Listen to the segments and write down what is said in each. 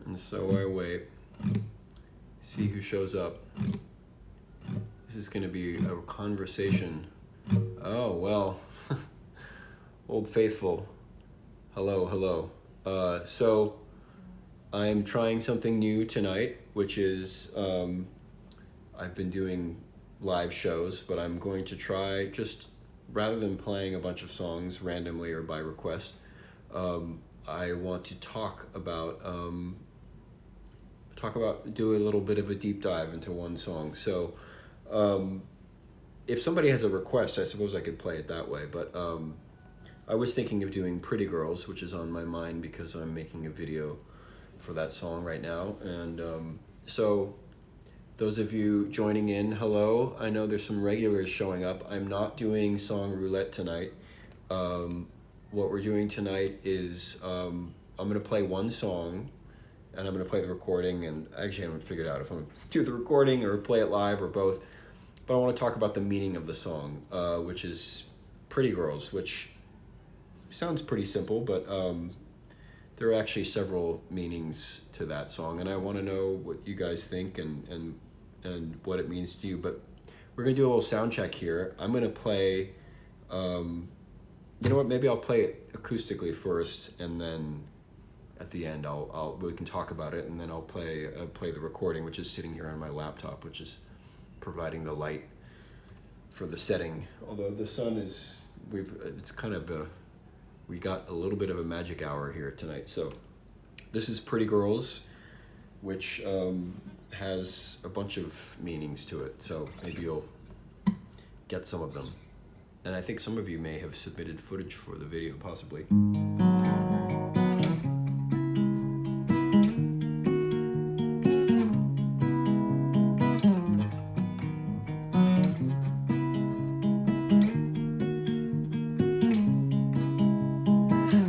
and so I wait. See who shows up. This is going to be a conversation. Oh, well. Old Faithful. Hello. So I'm trying something new tonight, which is I've been doing live shows, but I'm going to try, just rather than playing a bunch of songs randomly or by request, I want to talk about do a little bit of a deep dive into one song. So if somebody has a request, I suppose I could play it that way, but I was thinking of doing Pretty Girls, which is on my mind because I'm making a video for that song right now. And so those of you joining in, hello. I know there's some regulars showing up. I'm not doing song roulette tonight. What we're doing tonight is I'm going to play one song, and I'm going to play the recording, and actually I haven't figured out if I'm going to do the recording or play it live or both. But I want to talk about the meaning of the song, which is Pretty Girls, which sounds pretty simple, but there are actually several meanings to that song, and I want to know what you guys think and what it means to you. But we're going to do a little sound check here. I'm going to play, you know what, maybe I'll play it acoustically first, and then at the end we can talk about it, and then I'll play the recording, which is sitting here on my laptop, which is providing the light for the setting. Although the sun is, it's kind of we got a little bit of a magic hour here tonight. So this is Pretty Girls, which has a bunch of meanings to it. So maybe you'll get some of them. And I think some of you may have submitted footage for the video, possibly.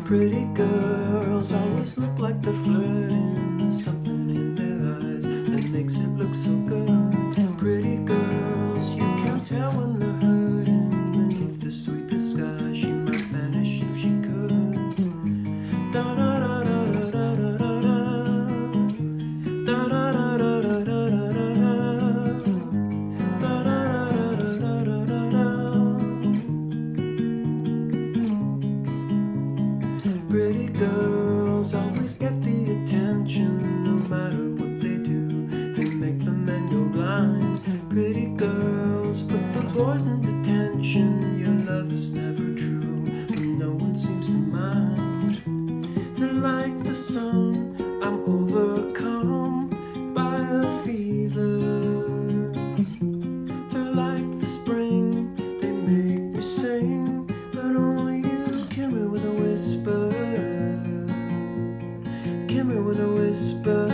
Pretty girls always look like they're flirting. There's something in their eyes that makes it look so good. Pretty girls, you can't tell when they're hurting. Beneath the sweet disguise, she might vanish if she could. Da da da da da da da da da da da da da da da Pretty girls always get the attention, no matter what they do. They make the men go blind. Pretty girls put the boys in detention. Your love is never true, but no one seems to mind. They're like the sun, I'm overcome by a fever. They're like the spring, they make me sing, but only you kill me with a whisper. Kill me with a whisper.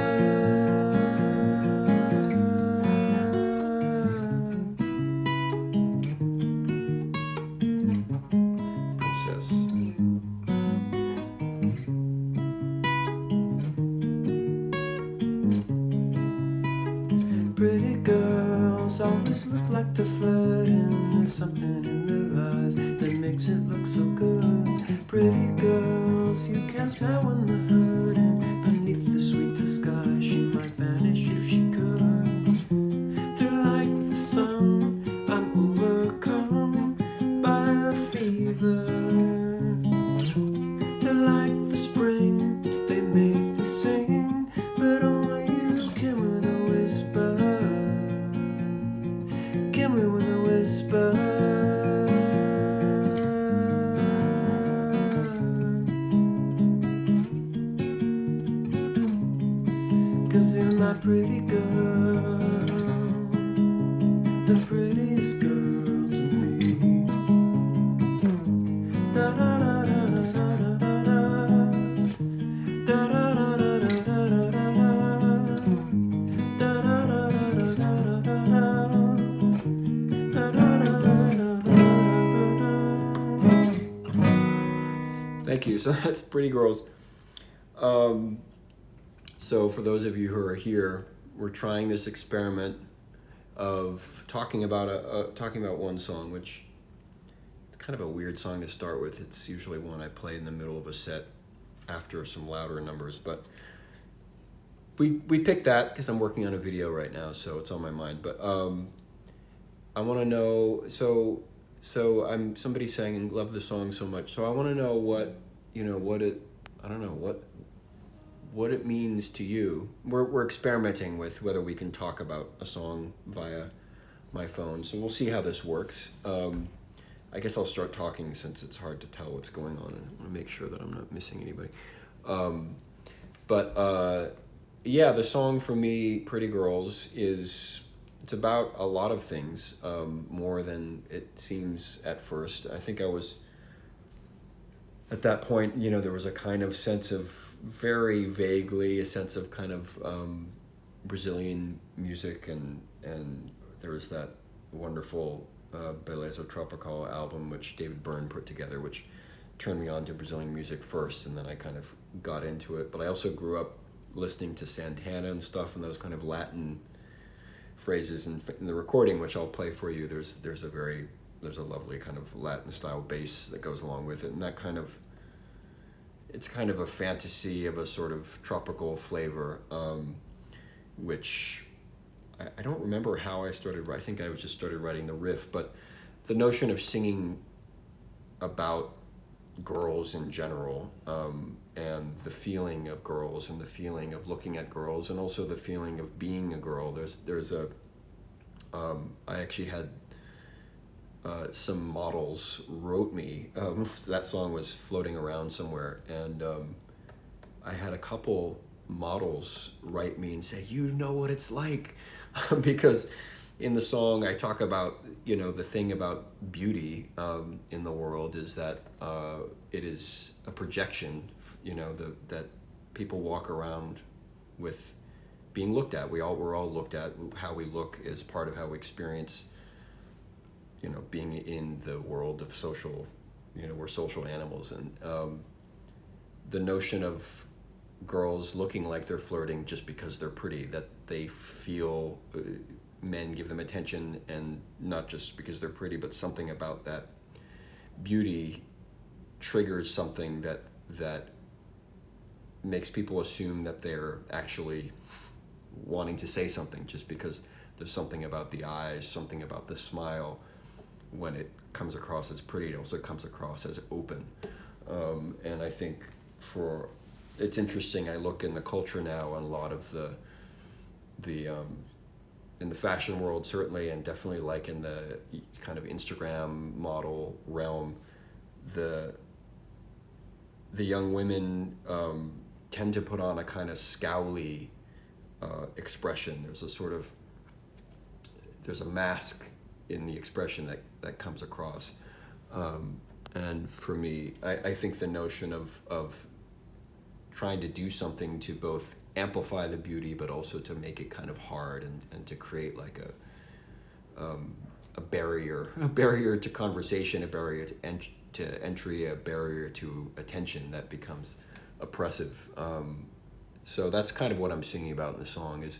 Princess. Pretty girls always look like they're flirting. There's something in their eyes that makes it look so good. Pretty girls, you can't tell when they're hurting. Beneath the sweet disguise, she might vanish if she could. They're like the sun, I'm overcome by a fever. They're like the spring, they make me sing, but only you kill me with a whisper. Kill me with a whisper. Cause you're my pretty girl, the prettiest girl to me. Da da da da da da da da da da da da da da da. Thank you. So that's Pretty Girls. So for those of you who are here, we're trying this experiment of talking about one song, which it's kind of a weird song to start with. It's usually one I play in the middle of a set after some louder numbers, but we picked that because I'm working on a video right now, so it's on my mind. But I want to know. So I'm somebody saying love the song so much. So I want to know what what it. I don't know what it means to you. We're experimenting with whether we can talk about a song via my phone. So we'll see how this works. I guess I'll start talking since it's hard to tell what's going on, and I want to make sure that I'm not missing anybody. Yeah, the song for me, Pretty Girls, it's about a lot of things, more than it seems at first. I think I was, at that point, there was a kind of sense of, very vaguely, a sense of kind of Brazilian music, and there was that wonderful Beleza Tropical album, which David Byrne put together, which turned me on to Brazilian music first, and then I kind of got into it. But I also grew up listening to Santana and stuff, and those kind of Latin phrases in the recording, which I'll play for you. There's a lovely kind of Latin style bass that goes along with it, and that kind of, it's kind of a fantasy of a sort of tropical flavor, which I don't remember how I started. I think I just started writing the riff, but the notion of singing about girls in general, and the feeling of girls, and the feeling of looking at girls, and also the feeling of being a girl. There's a I actually had some models wrote me. That song was floating around somewhere, and I had a couple models write me and say, "You know what it's like," because in the song I talk about, the thing about beauty in the world is that it is a projection, that people walk around with being looked at. We're all looked at. How we look is part of how we experience, being in the world of social, we're social animals. And the notion of girls looking like they're flirting just because they're pretty, that they feel men give them attention, and not just because they're pretty, but something about that beauty triggers something that makes people assume that they're actually wanting to say something, just because there's something about the eyes, something about the smile. When it comes across as pretty, it also comes across as open. And I think it's interesting, I look in the culture now, and a lot of the in the fashion world certainly, and definitely like in the kind of Instagram model realm, the young women tend to put on a kind of scowly expression. There's a mask in the expression that comes across. And for me, I think the notion of trying to do something to both amplify the beauty, but also to make it kind of hard, and to create like a barrier to conversation, a barrier to entry, a barrier to attention that becomes oppressive. So that's kind of what I'm singing about in the song, is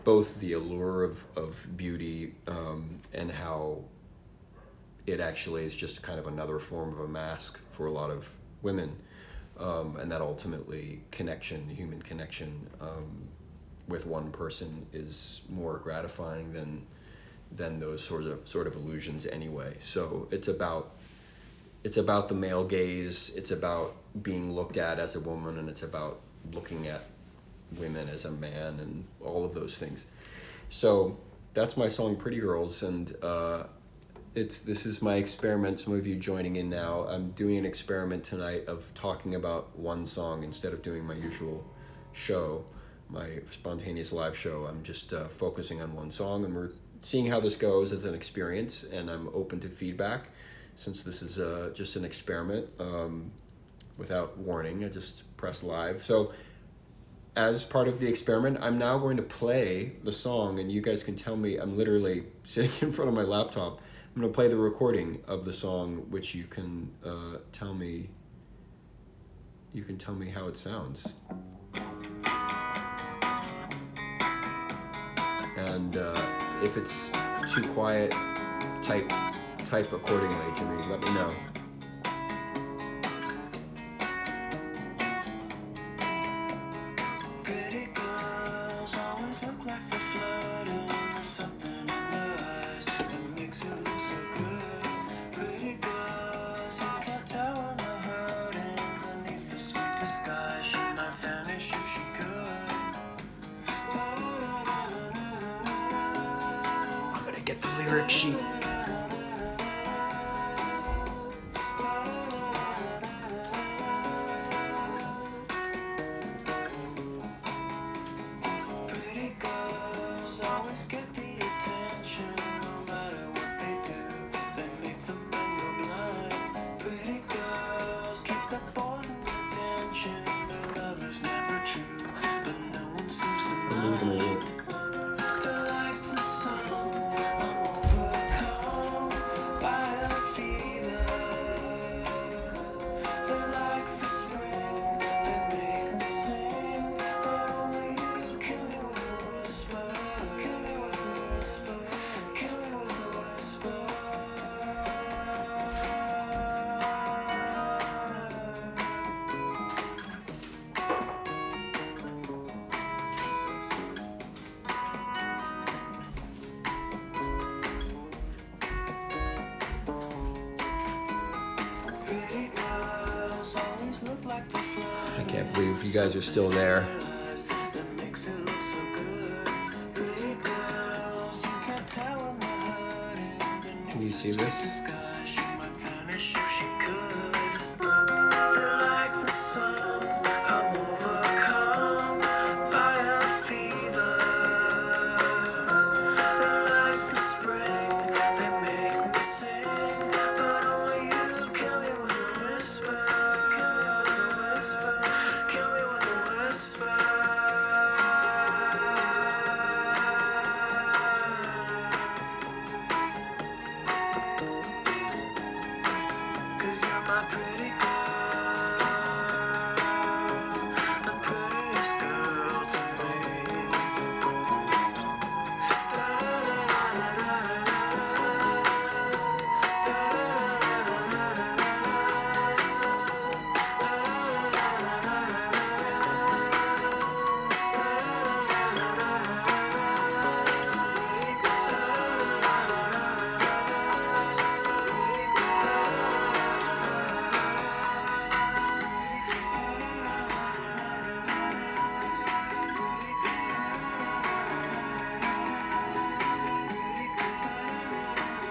both the allure of beauty, and how it actually is just kind of another form of a mask for a lot of women, and that ultimately human connection with one person is more gratifying than those sort of illusions anyway. So it's about the male gaze, it's about being looked at as a woman, and it's about looking at women as a man, and all of those things. So that's my song Pretty Girls, and this is my experiment. Some of you joining in now, I'm doing an experiment tonight of talking about one song instead of doing my usual show, my spontaneous live show. I'm just focusing on one song, and we're seeing how this goes as an experience, and I'm open to feedback since this is just an experiment. Without warning, I just press live. So as part of the experiment, I'm now going to play the song, and you guys can tell me. I'm literally sitting in front of my laptop. I'm going to play the recording of the song, which you can tell me. You can tell me how it sounds. And if it's too quiet, type accordingly to me. Let me know. Pretty girl. the lyric sheet. Pretty girls always get the attention, no matter what they do. They make the men go blind. Pretty girls keep the boys in detention. Their love is never true, but no one seems to mind. They're like the sun, I'm overcome by a fever. They're like the spring, they make me sing, but only you kill me with a whisper. Kill me with a whisper. Kill me with a whisper. Pretty girls always look like the fly. I can't believe you guys are still there. That makes it look so good. Pretty girls, you can't tell when they're hurting. Can you see this? Disguise, she might vanish if she could. They're like the sun, I'm overcome by a fever. They're like the spring, they make me sing, but only you kill me with a whisper. Kill me with a whisper. Cause you're my pretty girl, the prettiest girl to me.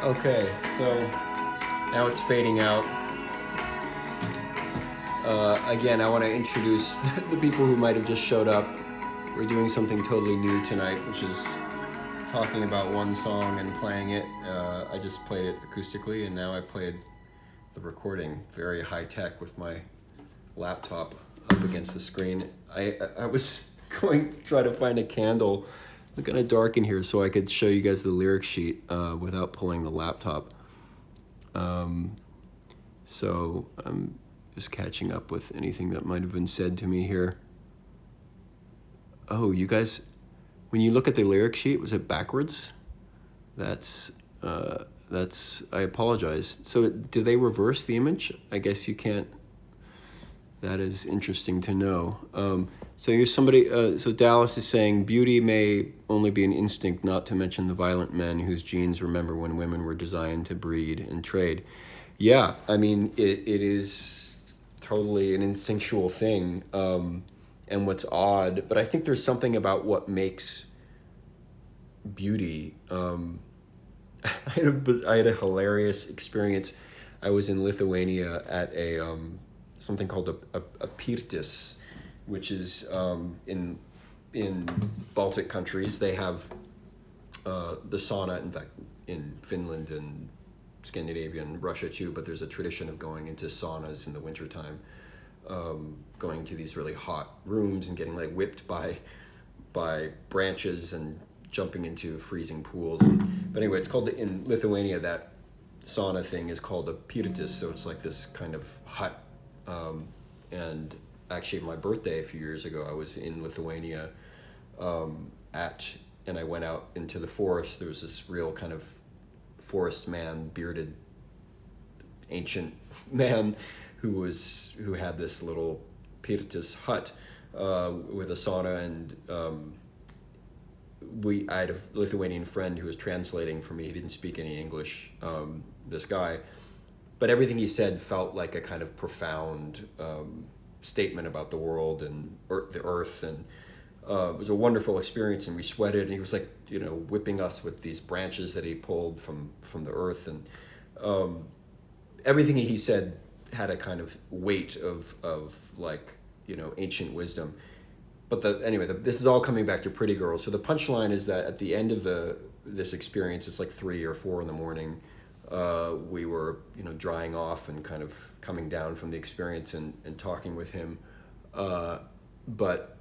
Okay, so now it's fading out. Again, I want to introduce the people who might have just showed up. We're doing something totally new tonight, which is talking about one song and playing it. I just played it acoustically, and now I played the recording, very high tech, with my laptop up against the screen. I was going to try to find a candle. It's kind of dark in here, so I could show you guys the lyric sheet without pulling the laptop. So I'm just catching up with anything that might have been said to me here. Oh, you guys, when you look at the lyric sheet, was it backwards? That's I apologize. So do they reverse the image? I guess you can't. That is interesting to know. So here's somebody, so Dallas is saying, beauty may only be an instinct, not to mention the violent men whose genes remember when women were designed to breed and trade. Yeah, I mean, it is totally an instinctual thing. And what's odd, but I think there's something about what makes beauty. I had a hilarious experience. I was in Lithuania at a something called a pirtis, which is in Baltic countries. They have the sauna, in fact, in Finland and Scandinavia and Russia too, but there's a tradition of going into saunas in the wintertime, going to these really hot rooms and getting like whipped by branches and jumping into freezing pools. But anyway, it's called, in Lithuania, that sauna thing is called a pirtis, so it's like this kind of hut. And actually, my birthday a few years ago, I was in Lithuania and I went out into the forest. There was this real kind of forest man, bearded, ancient man who had this little pirtis hut with a sauna, and I had a Lithuanian friend who was translating for me. He didn't speak any English, this guy, but everything he said felt like a kind of profound statement about the world and the earth, and It was a wonderful experience, and we sweated, and he was like, whipping us with these branches that he pulled from the earth, and everything he said had a kind of weight of like, ancient wisdom. But this is all coming back to Pretty Girls. So the punchline is that at the end of this experience, it's like 3 or 4 in the morning. We were, drying off and kind of coming down from the experience and talking with him. But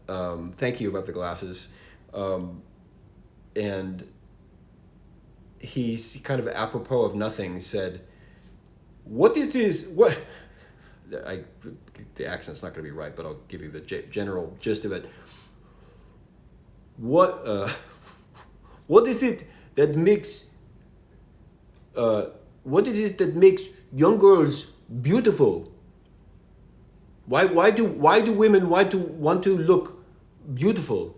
thank you about the glasses. And he kind of apropos of nothing said, "What is this? What?" The accent's not going to be right, but I'll give you the general gist of it. What is it that makes young girls beautiful? Why do women want to look beautiful?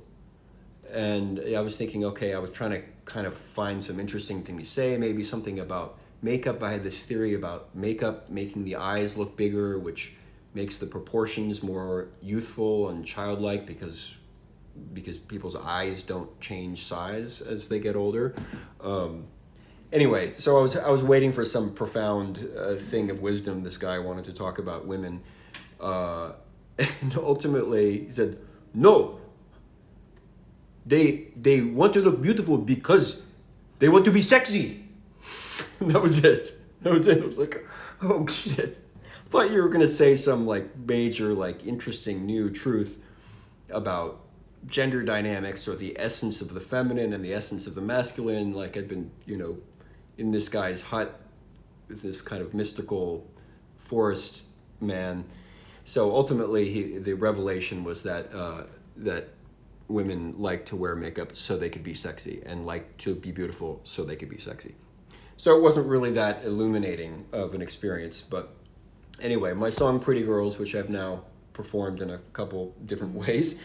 And I was thinking, okay, I was trying to kind of find some interesting thing to say, maybe something about makeup. I had this theory about makeup making the eyes look bigger, which makes the proportions more youthful and childlike because people's eyes don't change size as they get older. Anyway, so I was waiting for some profound thing of wisdom this guy wanted to talk about women. And ultimately he said, "No, they want to look beautiful because they want to be sexy." And that was it. I was like, oh shit. I thought you were going to say some like major, like interesting new truth about gender dynamics or the essence of the feminine and the essence of the masculine. Like I'd been, in this guy's hut with this kind of mystical forest man. So ultimately the revelation was that women like to wear makeup so they could be sexy and like to be beautiful so they could be sexy. So it wasn't really that illuminating of an experience, but anyway, my song Pretty Girls, which I've now performed in a couple different ways,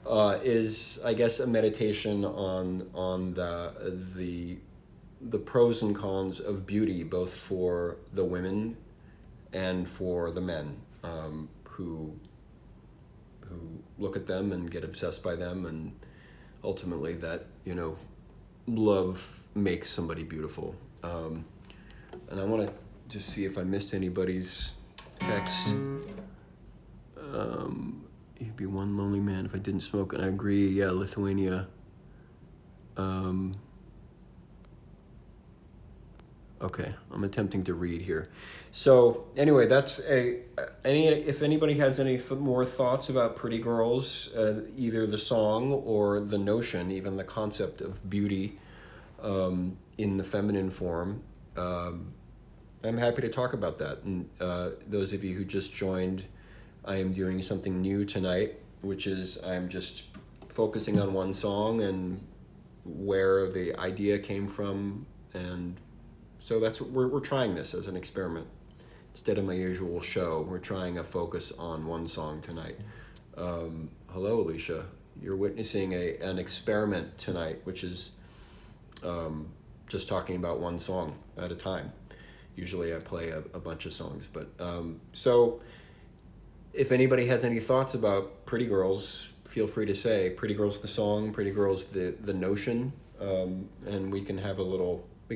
is, I guess, a meditation on the pros and cons of beauty, both for the women and for the men, who look at them and get obsessed by them, and ultimately that, love makes somebody beautiful. And I want to just see if I missed anybody's text. You'd be one lonely man if I didn't smoke, and I agree. Yeah, Lithuania. Okay, I'm attempting to read here. So anyway, that's if anybody has any more thoughts about Pretty Girls, either the song or the notion, even the concept of beauty in the feminine form, I'm happy to talk about that. And those of you who just joined, I am doing something new tonight, which is I'm just focusing on one song and where the idea came from, and so that's what we're trying this as an experiment. Instead of my usual show, we're trying a focus on one song tonight. Hello, Alicia. You're witnessing an experiment tonight, which is just talking about one song at a time. Usually I play a bunch of songs, but so if anybody has any thoughts about Pretty Girls, feel free to say. Pretty Girls the song, Pretty Girls the notion, and we can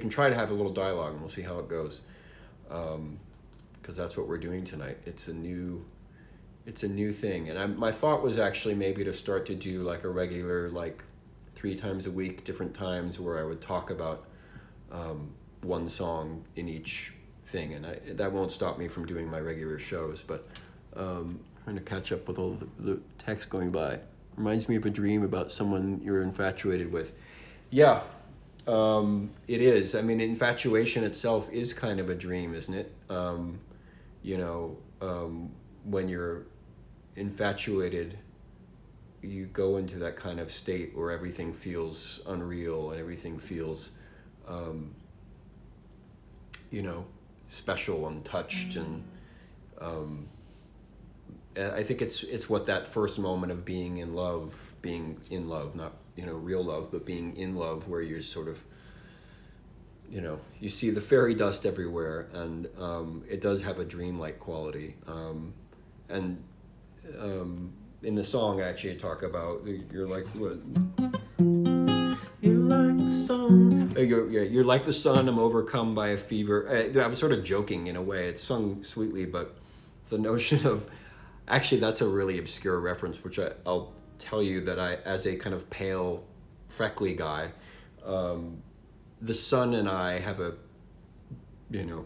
try to have a little dialogue, and we'll see how it goes, because that's what we're doing tonight. It's a new thing, and my thought was actually maybe to start to do like a regular, like 3 times a week, different times, where I would talk about one song in each thing, and that won't stop me from doing my regular shows, but trying to catch up with all the text going by. Reminds me of a dream about someone you're infatuated with. Yeah, it is. I mean, infatuation itself is kind of a dream, isn't it? When you're infatuated, you go into that kind of state where everything feels unreal and everything feels, special and touched, and I think it's what that first moment of being in love, not real love, but being in love, where you're sort of, you see the fairy dust everywhere, and it does have a dreamlike quality, and in the song, actually, I talk about you're like what? You're like the sun. You're like the sun. I'm overcome by a fever. I was sort of joking in a way. It's sung sweetly, but the notion of actually that's a really obscure reference, which I'll tell you that I, as a kind of pale, freckly guy, the sun and I have a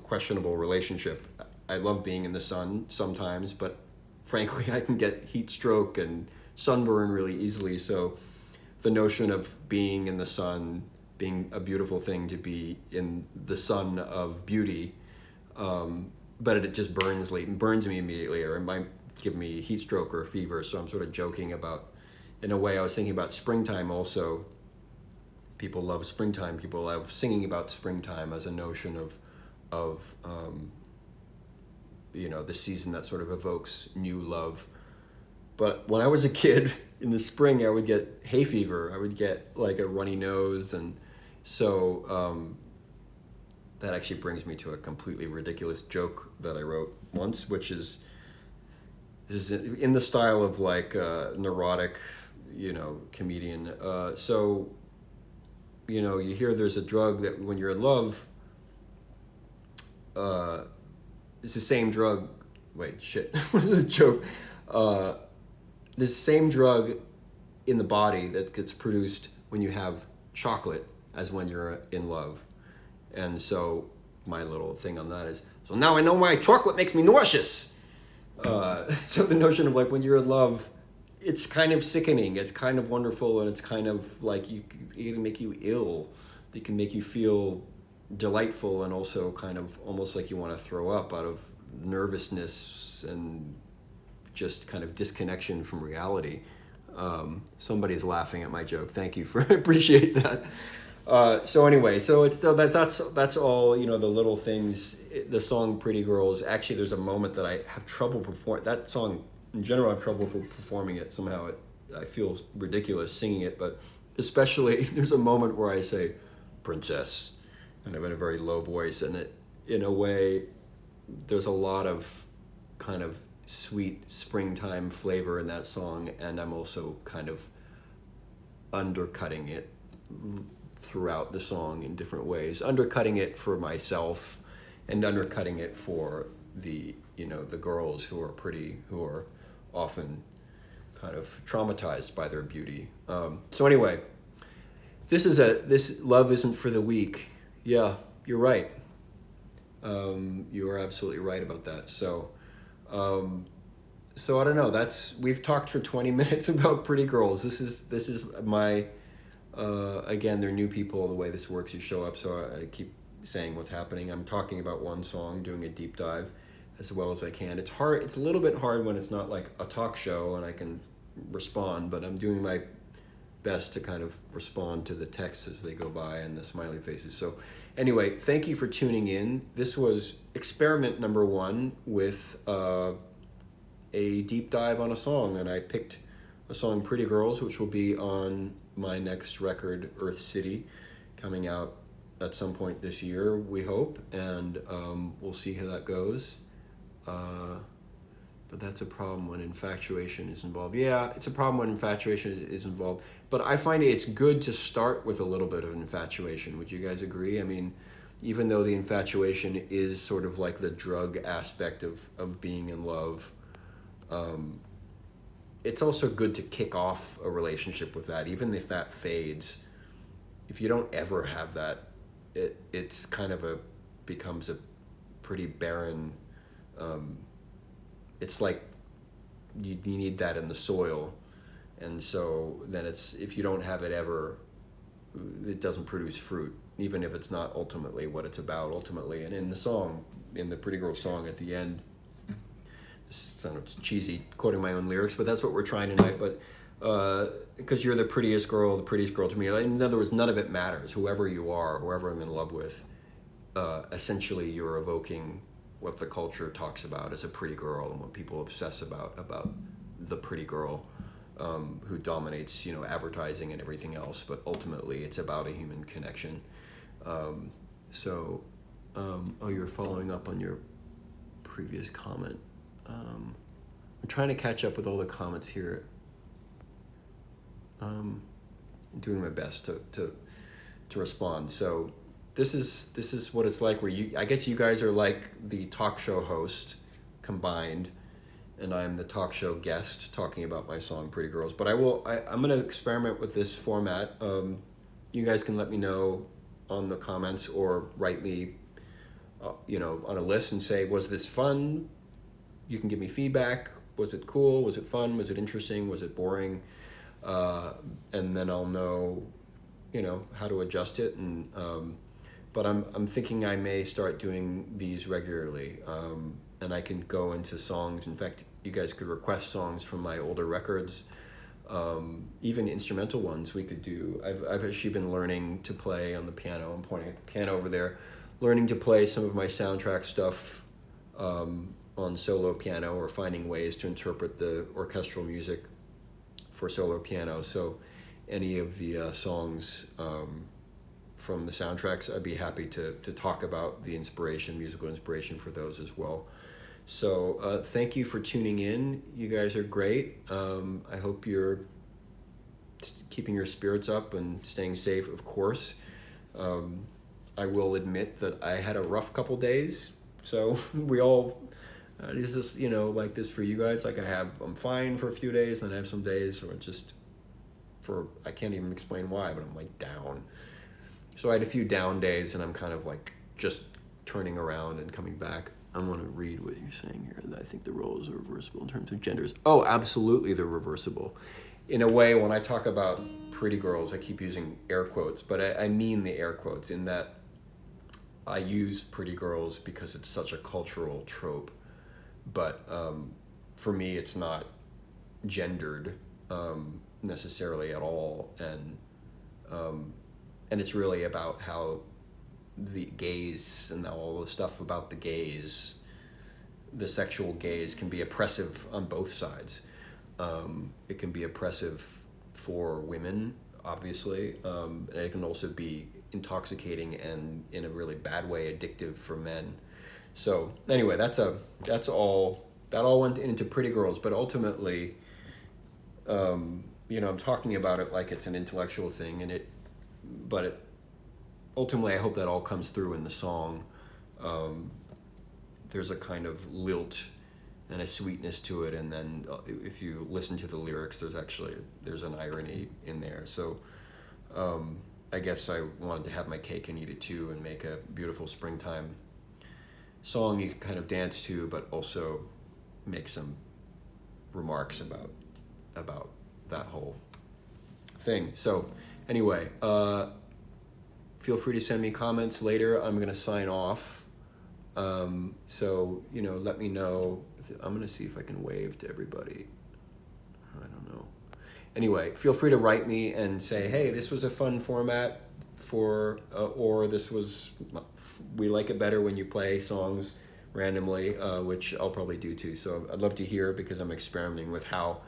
questionable relationship. I love being in the sun sometimes, but frankly, I can get heat stroke and sunburn really easily. So the notion of being in the sun, being a beautiful thing to be in the sun of beauty, but it just burns me immediately, or it might give me heat stroke or a fever. So I'm sort of joking about, in a way, I was thinking about springtime also. People love springtime. People love singing about springtime as a notion of the season that sort of evokes new love. But when I was a kid, in the spring, I would get hay fever. I would get like a runny nose, and so that actually brings me to a completely ridiculous joke that I wrote once, which is in the style of like a neurotic, comedian. So you hear there's a drug that when you're in love, it's the same drug. Wait, shit. What is this joke? The same drug in the body that gets produced when you have chocolate as when you're in love. And so my little thing on that is, so now I know why chocolate makes me nauseous. So the notion of like when you're in love, it's kind of sickening, it's kind of wonderful, and it's kind of like it can make you ill. It can make you feel delightful, and also kind of almost like you want to throw up out of nervousness and just kind of disconnection from reality. Somebody's laughing at my joke. Thank you for appreciate that. So anyway, so that's all, the little things. The song "Pretty Girls." Actually, there's a moment that I have trouble performing that song. In general, I have trouble performing it. Somehow, I feel ridiculous singing it, but especially there's a moment where I say "princess," kind of in a very low voice, and it, in a way, there's a lot of kind of sweet springtime flavor in that song, and I'm also kind of undercutting it throughout the song in different ways, undercutting it for myself and undercutting it for the girls who are pretty, who are often kind of traumatized by their beauty. So anyway, this love isn't for the weak. Yeah, you're right. You are absolutely right about that. So I don't know. We've talked for 20 minutes about Pretty Girls. This is my again, they're new people. The way this works, you show up. So I keep saying what's happening. I'm talking about one song, doing a deep dive as well as I can. It's hard. It's a little bit hard when it's not like a talk show and I can respond, but I'm doing my best to kind of respond to the texts as they go by and the smiley faces. So anyway, thank you for tuning in. This was experiment number 1 with a deep dive on a song, and I picked a song, Pretty Girls, which will be on my next record, Earth City, coming out at some point this year, we hope, and we'll see how that goes. But that's a problem when infatuation is involved. Yeah, it's a problem when infatuation is involved. But I find it's good to start with a little bit of infatuation. Would you guys agree? I mean, even though the infatuation is sort of like the drug aspect of being in love, it's also good to kick off a relationship with that, even if that fades. If you don't ever have that, it's kind of becomes a pretty barren. It's like you need that in the soil, and so then if you don't have it ever, it doesn't produce fruit, even if it's not ultimately what it's about ultimately. And in the song, in the Pretty Girl song at the end, this sounds cheesy quoting my own lyrics, but that's what we're trying tonight. But because you're the prettiest girl to me. In other words, none of it matters. Whoever you are, whoever I'm in love with, essentially you're evoking what the culture talks about as a pretty girl and what people obsess about the pretty girl who dominates, advertising and everything else. But ultimately, it's about a human connection. You're following up on your previous comment. I'm trying to catch up with all the comments here. Doing my best to respond. So this is what it's like, where I guess you guys are like the talk show host combined, and I'm the talk show guest talking about my song Pretty Girls. But I'm gonna experiment with this format. You guys can let me know on the comments, or write me on a list and say, was this fun? You can give me feedback. Was it cool? Was it fun? Was it interesting? Was it boring? And then I'll know, how to adjust it. And but I'm thinking I may start doing these regularly, and I can go into songs. In fact, you guys could request songs from my older records, even instrumental ones we could do. I've actually been learning to play on the piano. I'm pointing at the piano over there, learning to play some of my soundtrack stuff on solo piano, or finding ways to interpret the orchestral music for solo piano. So any of the songs from the soundtracks, I'd be happy to talk about the musical inspiration for those as well. So thank you for tuning in. You guys are great. I hope you're keeping your spirits up and staying safe, of course. I will admit that I had a rough couple days, so we all, is this, like this for you guys? Like I'm fine for a few days, then I have some days where I can't even explain why, but I'm like down. So I had a few down days, and I'm kind of like just turning around and coming back. I want to read what you're saying here. I think the roles are reversible in terms of genders. Oh, absolutely, they're reversible. In a way, when I talk about pretty girls, I keep using air quotes, but I mean the air quotes, in that I use pretty girls because it's such a cultural trope. But for me, it's not gendered necessarily at all, and it's really about how the gaze and all the stuff about the gaze, the sexual gaze, can be oppressive on both sides. It can be oppressive for women, obviously, and it can also be intoxicating and, in a really bad way, addictive for men. So anyway, that all went into Pretty Girls, but ultimately, I'm talking about it like it's an intellectual thing, but ultimately I hope that all comes through in the song. There's a kind of lilt and a sweetness to it, and then if you listen to the lyrics, there's an irony in there. So I guess I wanted to have my cake and eat it too, and make a beautiful springtime song you can kind of dance to, but also make some remarks about that whole thing. So anyway, feel free to send me comments later. I'm gonna sign off. So let me know. I'm gonna see if I can wave to everybody. I don't know. Anyway, feel free to write me and say, hey, this was a fun format or we like it better when you play songs randomly, which I'll probably do too. So I'd love to hear, because I'm experimenting with how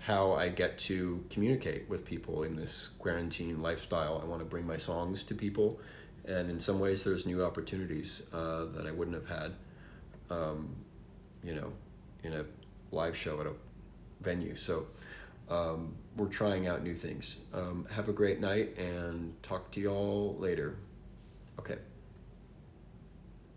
I get to communicate with people in this quarantine lifestyle. I want to bring my songs to people, and in some ways there's new opportunities that I wouldn't have had, in a live show at a venue. So we're trying out new things. Have a great night, and talk to y'all later. Okay.